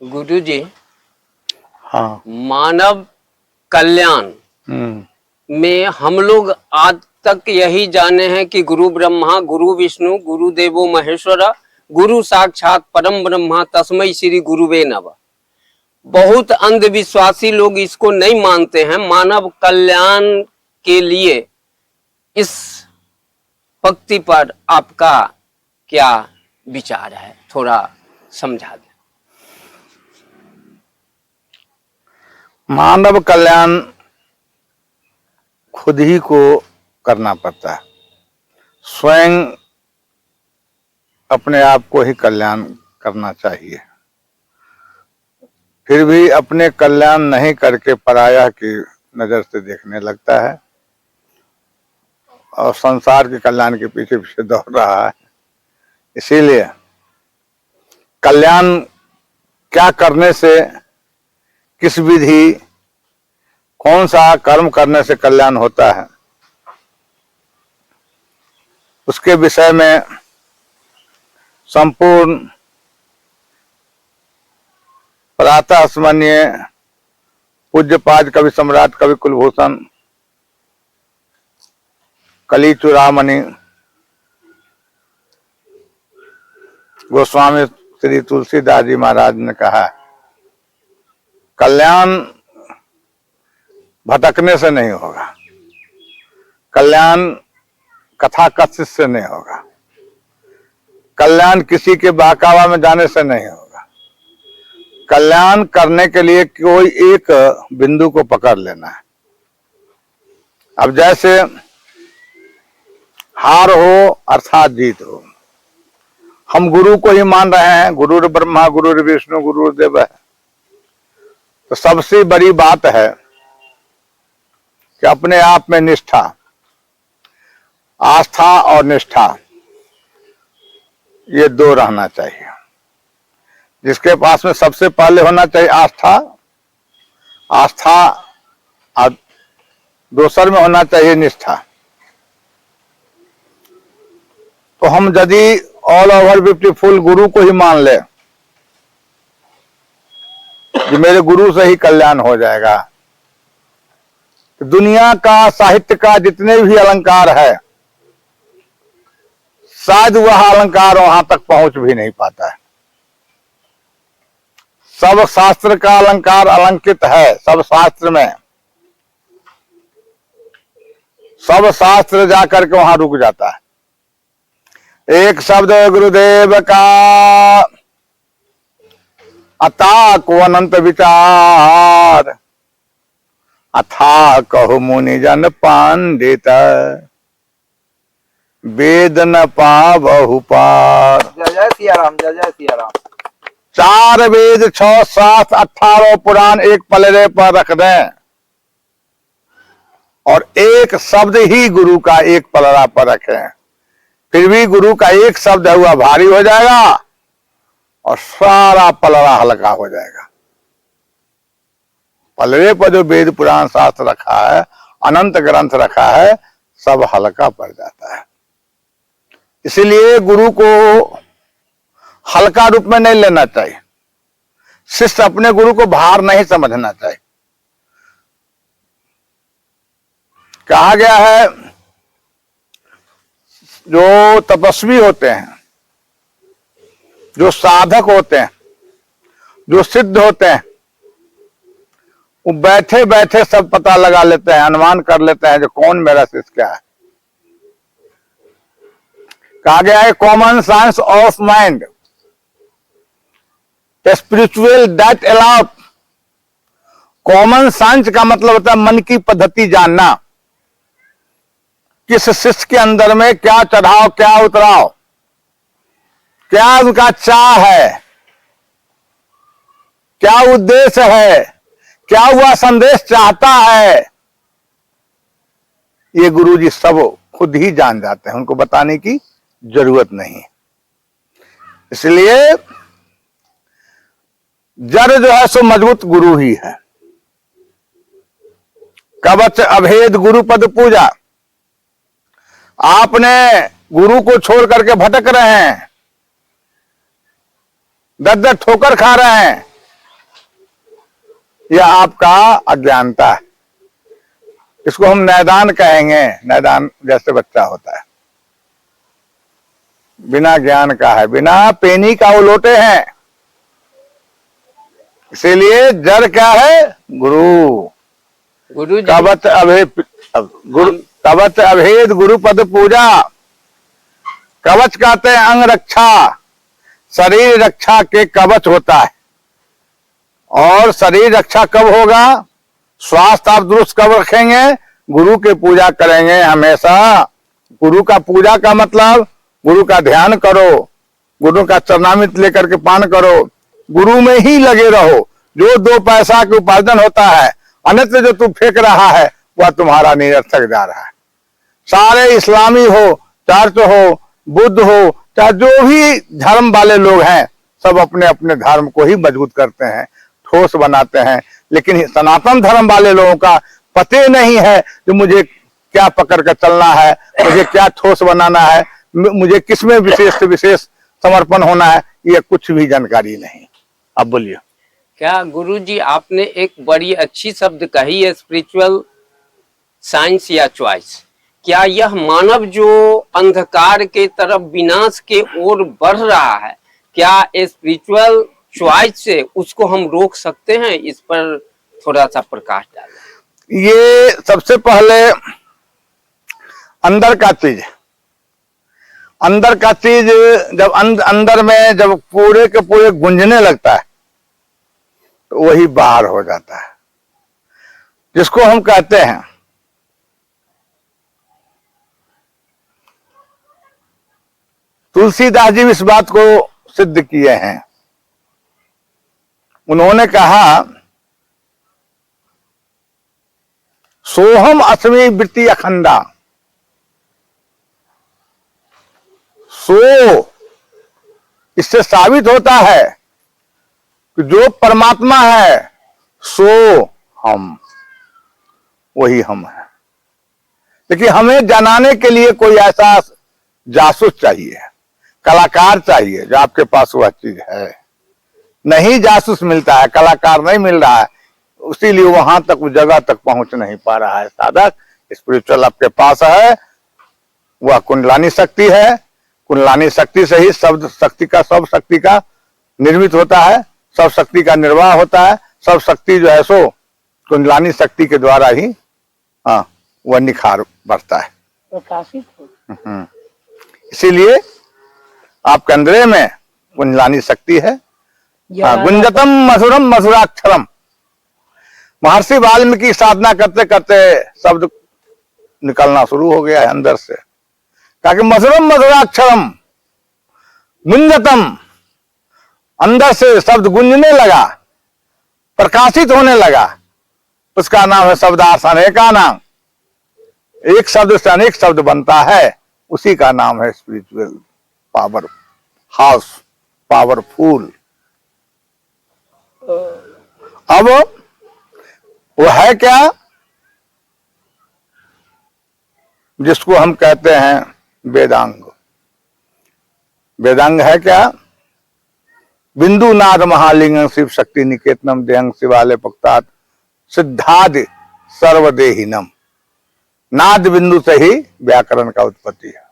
गुरु जी, हाँ। मानव कल्याण में हम लोग आज तक यही जाने हैं कि गुरु ब्रह्मा गुरु विष्णु गुरु देवो महेश्वर गुरु साक्षात परम ब्रह्मा तस्मै श्री गुरुवे नमः। बहुत अंधविश्वासी लोग इसको नहीं मानते हैं। मानव कल्याण के लिए इस पंक्ति पर आपका क्या विचार है, थोड़ा समझा दें। मानव कल्याण खुद ही को करना पड़ता है। स्वयं अपने आप को ही कल्याण करना चाहिए। फिर भी अपने कल्याण नहीं करके पराया की नजर से देखने लगता है और संसार के कल्याण के पीछे पीछे दौड़ रहा है। इसीलिए कल्याण क्या करने से, किस विधि, कौन सा कर्म करने से कल्याण होता है, उसके विषय में संपूर्ण प्रातः स्मरणीय पूज्यपाद कवि सम्राट कवि कुलभूषण कली चूड़ामणि गोस्वामी श्री तुलसीदास जी महाराज ने कहा, कल्याण भटकने से नहीं होगा, कल्याण कथा कथित से नहीं होगा, कल्याण किसी के बहकावा में जाने से नहीं होगा। कल्याण करने के लिए कोई एक बिंदु को पकड़ लेना है। अब जैसे हार हो अर्थात जीत हो, हम गुरु को ही मान रहे हैं, गुरु ब्रह्मा गुरु विष्णु गुरु देव है, तो सबसे बड़ी बात है कि अपने आप में निष्ठा, आस्था और निष्ठा, ये दो रहना चाहिए। जिसके पास में सबसे पहले होना चाहिए आस्था, और दूसर में होना चाहिए निष्ठा। तो हम यदि ऑल ओवर ब्यूटीफुल गुरु को ही मान ले कि मेरे गुरु से ही कल्याण हो जाएगा, तो दुनिया का साहित्य का जितने भी अलंकार है, शायद वह अलंकार वहां तक पहुंच भी नहीं पाता है। सब शास्त्र का अलंकार अलंकित है, सब शास्त्र में, सब शास्त्र जाकर के वहां रुक जाता है। एक शब्द गुरुदेव का अता को अनंत विचार, अथा कहो मुनि जन पांडित, वेद न पावहु पार। जय जय सिया राम, जय जय सिया राम। 4 वेद 6 शास्त्र 18 पुराण एक पलड़े पर रख दें और एक शब्द ही गुरु का एक पलड़ा पर रखें, फिर भी गुरु का एक शब्द हुआ भारी हो जाएगा और सारा पलड़ा हल्का हो जाएगा। पलड़े पर जो वेद पुराण शास्त्र रखा है, अनंत ग्रंथ रखा है, सब हल्का पड़ जाता है। इसलिए गुरु को हल्का रूप में नहीं लेना चाहिए। शिष्य अपने गुरु को भार नहीं समझना चाहिए। कहा गया है जो तपस्वी होते हैं, जो साधक होते हैं, जो सिद्ध होते हैं, वो बैठे बैठे सब पता लगा लेते हैं, अनुमान कर लेते हैं जो कौन मेरा शिष्य क्या है। कहा गया है common science of mind, spiritual that allowed. Common science का मतलब होता है मन की पद्धति जानना, किस शिष्य के अंदर में क्या चढ़ाव, क्या उतराव, क्या उनका चाह है, क्या उद्देश्य है, क्या वह संदेश चाहता है, ये गुरुजी सब खुद ही जान जाते हैं, उनको बताने की जरूरत नहीं। इसलिए जड़ जो है सो मजबूत गुरु ही है। कवच अभेद गुरु पद पूजा। आपने गुरु को छोड़ करके भटक रहे हैं, दर दर ठोकर खा रहे हैं, यह आपका अज्ञानता है। इसको हम नैदान कहेंगे। नैदान जैसे बच्चा होता है, बिना ज्ञान का है, बिना पेनी का वो लोटे हैं। इसीलिए जड़ क्या है? गुरु। गुरु जी कवच अभेद गुरु, कवच अभेद गुरु पद पूजा। कवच कहते हैं अंग रक्षा, शरीर रक्षा के कवच होता है। और शरीर रक्षा कब होगा? स्वास्थ्य आप दुरुस्त कब रखेंगे? गुरु की पूजा करेंगे हमेशा। गुरु का पूजा का मतलब गुरु का ध्यान करो, गुरु का चरणामृत लेकर के पान करो, गुरु में ही लगे रहो। जो 2 पैसा के उपार्जन होता है, अन्यत्र जो तू फेंक रहा है वह तुम्हारा निरर्थक जा रहा है। सारे इस्लामी हो, चर्च हो, बुद्ध हो, चाहे जो भी धर्म वाले लोग हैं, सब अपने अपने धर्म को ही मजबूत करते हैं, ठोस बनाते हैं। लेकिन सनातन धर्म वाले लोगों का पते नहीं है कि मुझे क्या पकड़ कर चलना है, मुझे क्या ठोस बनाना है, मुझे किसमें विशेष से विशेष समर्पण होना है, ये कुछ भी जानकारी नहीं। अब बोलिए। क्या गुरु जी आपने एक बड़ी अच्छी शब्द कही है, स्पिरिचुअल साइंस या चॉइस। क्या यह मानव जो अंधकार के तरफ विनाश के ओर बढ़ रहा है, क्या स्पिरिचुअल चॉइस से उसको हम रोक सकते हैं? इस पर थोड़ा सा प्रकाश डालें। ये सबसे पहले अंदर का चीज, अंदर का चीज जब अंदर में जब पूरे के पूरे गुंजने लगता है तो वही बाहर हो जाता है, जिसको हम कहते हैं तुलसीदास जी इस बात को सिद्ध किए हैं। उन्होंने कहा सोहम अस्मि वृत्ति अखंडा। सो, इससे साबित होता है कि जो परमात्मा है सो हम, वही हम है। लेकिन हमें जनाने के लिए कोई ऐसा जासूस चाहिए, कलाकार चाहिए, जो आपके पास वह चीज है। नहीं जासूस मिलता है, कलाकार नहीं मिल रहा है, इसीलिए वहां तक, उस जगह तक पहुंच नहीं पा रहा है साधक। स्पिरिचुअल आपके पास है, वह कुंडलानी शक्ति है। कुंडलानी शक्ति से ही सब शक्ति का निर्मित होता है, सब शक्ति का निर्वाह होता है। सब शक्ति जो है सो कुंडलानी शक्ति के द्वारा ही वह निखार बढ़ता है, प्रकाशित हो। इसीलिए आपके अंदर में कुंडलानी शक्ति है। गुंजतम मधुरम मधुराक्षरम। महर्षि वाल्मीकि साधना करते करते शब्द निकलना शुरू हो गया है अंदर से, ताकि मधुरम मधुराक्षरम गुंजतम, अंदर से शब्द गुंजने लगा, प्रकाशित होने लगा। उसका नाम है शब्दार्थ अनेका नाम। एक शब्द से अनेक शब्द बनता है, उसी का नाम है स्पिरिचुअल पावर हाउस, पावरफुल। अब वो है क्या? जिसको हम कहते हैं वेदांग। वेदांग है क्या? बिंदु नाद महालिंगम शिव शक्ति निकेतनम देहंग शिवालय पक्तात सिद्धादि सर्वदेहिनम। नाद बिंदु से ही व्याकरण का उत्पत्ति है।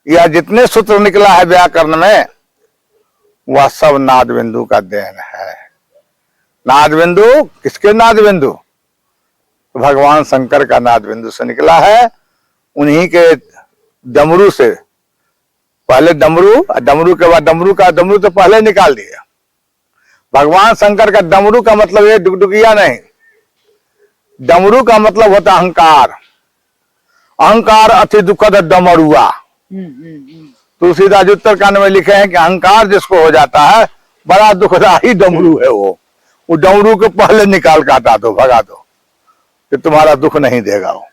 यह जितने सूत्र निकला है व्याकरण में, वह सब नाद बिंदु का देन है। नाद बिंदु किसके नाद बिंदु? भगवान शंकर का नाद बिंदु से निकला है। उन्हीं के डमरू से, पहले डमरू, डमरू के बाद डमरू तो पहले निकाल दिया। भगवान शंकर का डमरू का मतलब ये डुगडुगिया नहीं, डमरू का मतलब होता अहंकार। अहंकार अति दुखद डमरुआ। तुलसीदास उत्तरकांड में लिखे हैं कि अहंकार जिसको हो जाता है, बड़ा दुखदाई डमरू है वो डमरू को पहले निकाल के हटा दो, भगा दो, कि तुम्हारा दुख नहीं देगा वो।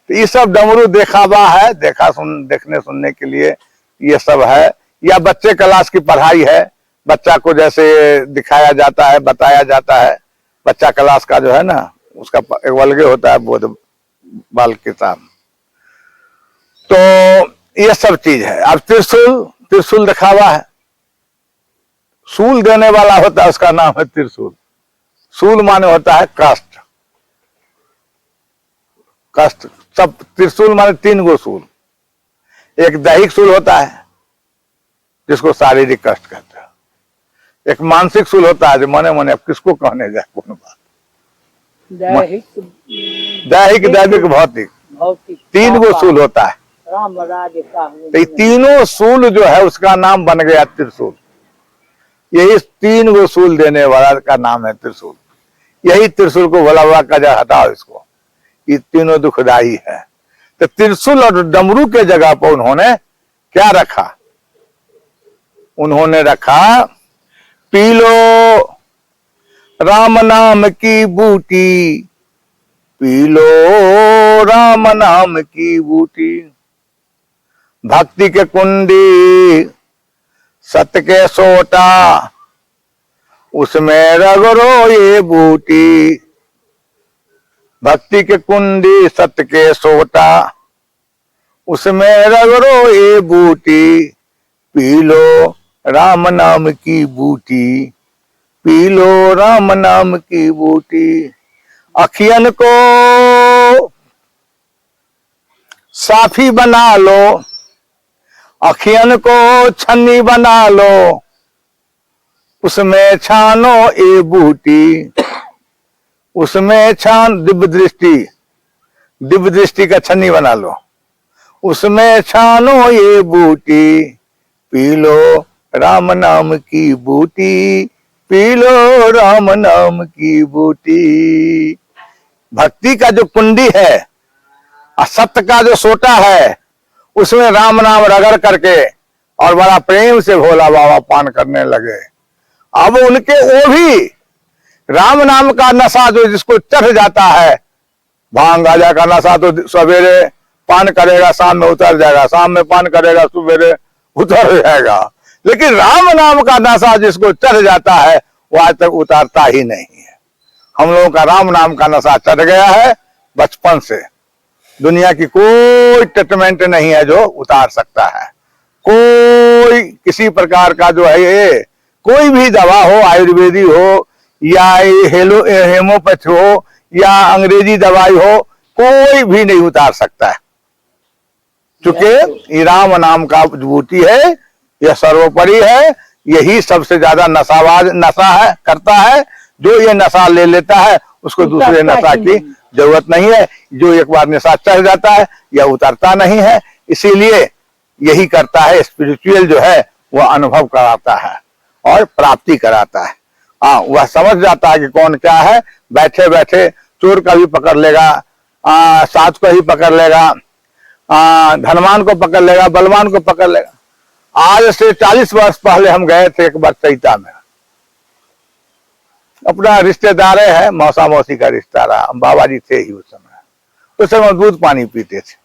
तो ये सब डमरू देखावा है, देखने सुनने के लिए ये सब है। या बच्चे क्लास की पढ़ाई है, बच्चा को जैसे दिखाया जाता है, बताया जाता है। बच्चा क्लास का जो है ना, उसका एक वल्गे होता है बोध बाल किताब। तो ये सब चीज है। अब त्रिशूल दिखावा है, सूल देने वाला होता है, उसका नाम है त्रिशूल। सूल माने होता है कष्ट। कष्ट सब त्रिशूल माने 3 गो सूल। एक दैहिक सूल होता है जिसको शारीरिक कष्ट कहते हैं। एक मानसिक सूल होता है जो मने मने अब किसको कहने जाए कौन बात। दैहिक, दैविक, भौतिक, भौतिक 3 गो सूल होता है। राम राज का तो ये तीनों सूल जो है उसका नाम बन गया त्रिशूल। यही 3 गो सूल देने वाला का नाम है त्रिशूल। यही त्रिशूल को भोला बाबा का जा हटाओ इसको, ये तीनों दुखदाई है। तो त्रिशूल और डमरू के जगह पर उन्होंने क्या रखा? उन्होंने रखा पी लो राम नाम की बूटी, पी लो राम नाम की बूटी, भक्ति के कुंडी सत्य के सोटा, उसमें रगड़ो ये बूटी। भक्ति के कुंडी सत्य के सोटा, उसमें रगड़ो ये बूटी, पी लो राम नाम की बूटी, पी लो राम नाम की बूटी। अखियन को साफी बना लो, अखियन को छन्नी बना लो, उसमें छानो ए बूटी, उसमें छान दिव्य दृष्टि का छन्नी बना लो, उसमें छानो ये बूटी, पी लो राम नाम की बूटी, पी लो राम नाम की बूटी। भक्ति का जो कुंडी है और सत्य का जो सोटा है, उसमें राम नाम रगड़ करके और बड़ा प्रेम से भोला बाबा पान करने लगे। अब उनके वो भी राम नाम का नशा जो जिसको चढ़ जाता है, भांग गांजा का नशा तो सवेरे पान करेगा शाम में उतर जाएगा, शाम में पान करेगा सवेरे उतर जाएगा, लेकिन राम नाम का नशा जिसको चढ़ जाता है वो आज तक उतारता ही नहीं है। हम लोगों का राम नाम का नशा चढ़ गया है बचपन से। दुनिया की कोई ट्रीटमेंट नहीं है जो उतार सकता है। कोई किसी प्रकार का जो है ये कोई भी दवा हो, आयुर्वेदी हो या हेमोपैथी हो या अंग्रेजी दवाई हो, कोई भी नहीं उतार सकता है। चूंकि ये राम नाम का विभूति है, यह सर्वोपरि है। यही सबसे ज्यादा नशा है करता है। जो ये नशा ले लेता है उसको दूसरे नशा की जरूरत नहीं है। जो एक बार नशा चढ़ जाता है यह उतरता नहीं है। इसीलिए यही करता है, स्पिरिचुअल जो है वह अनुभव कराता है और प्राप्ति कराता है। हाँ, वह समझ जाता है कि कौन क्या है। बैठे बैठे चोर का भी पकड़ लेगा, साथ को ही पकड़ लेगा, धनवान को पकड़ लेगा, बलवान को पकड़ लेगा। आज से 40 वर्ष पहले हम गए थे एक बार चैता में। अपना रिश्तेदार है, मौसा मौसी का रिश्ता रहा। हम बाबा जी थे ही उस समय दूध पानी पीते थे।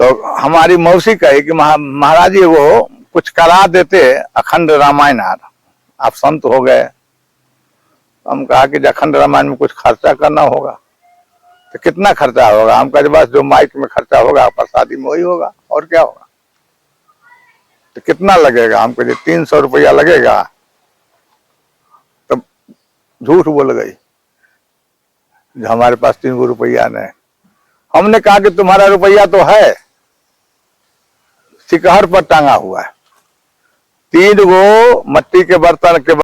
तो हमारी मौसी कही कि महाराज जी वो कुछ करा देते अखंड रामायण, आप संत हो गए। हम कहा कि अखंड रामायण में कुछ खर्चा करना होगा। तो कितना खर्चा होगा? हम कहे बस जो माइक में खर्चा होगा प्रसादी में वही होगा, और क्या होगा। तो कितना लगेगा? हम कहे 300 रुपया लगेगा। तब झूठ बोल गई, हमारे पास 3 रुपया नहीं। हमने कहा कि तुम्हारा रुपया तो है, शिकहर पर टांगा हुआ है। 3 गो मट्टी के बर्तन के